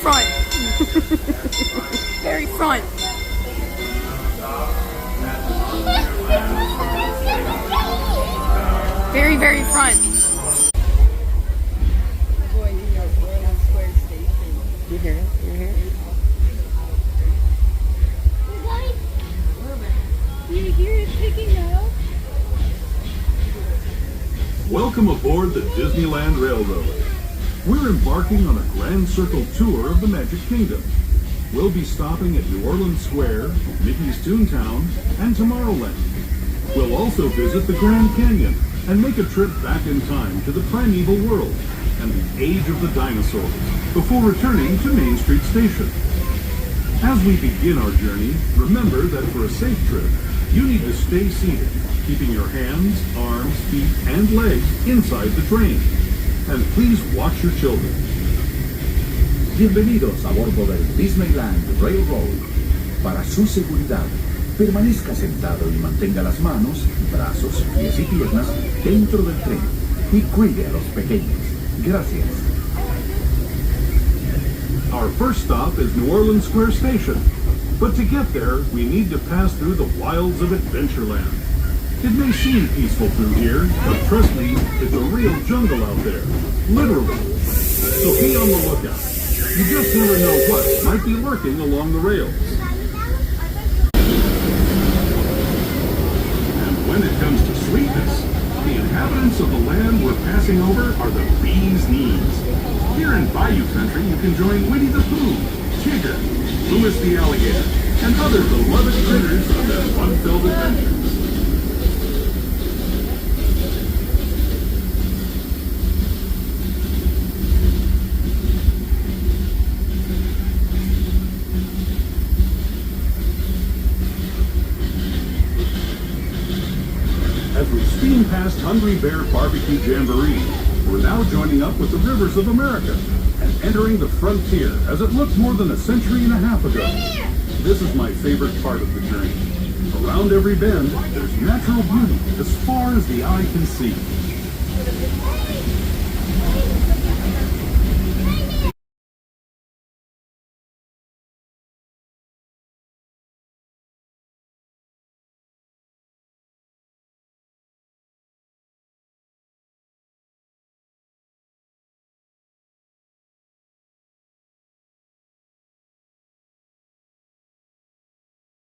front. Very front. Very, very front. You hear it? You hear it? You hear it picking up? Welcome aboard the Disneyland Railroad. We're embarking on a grand circle tour of the Magic Kingdom. We'll be stopping at New Orleans Square, Mickey's Toontown, and Tomorrowland. We'll also visit the Grand Canyon and make a trip back in time to the primeval world and the age of the dinosaurs before returning to Main Street Station. As we begin our journey, remember that for a safe trip, you need to stay seated, keeping your hands, arms, feet, and legs inside the train. And please watch your children. Bienvenidos a bordo del Disneyland Railroad. Para su seguridad, permanezca sentado y mantenga las manos, brazos, pies y piernas dentro del tren y cuide a los pequeños. Gracias. Our first stop is New Orleans Square Station. But to get there, we need to pass through the wilds of Adventureland. It may seem peaceful through here, but trust me, it's a real jungle out there. Literally. So be on the lookout. You just never know what might be lurking along the rails. And when it comes to sweetness, the inhabitants of the land we're passing over are the bee's knees. Here in Bayou Country, you can join Winnie the Pooh, Tigger, Louis the Alligator, and other beloved critters on their fun-filled adventures. As we steam past Hungry Bear Barbecue Jamboree, we're now joining up with the rivers of America and entering the frontier as it looks more than a century and a half ago. This is my favorite part of the journey. Around every bend, there's natural beauty as far as the eye can see.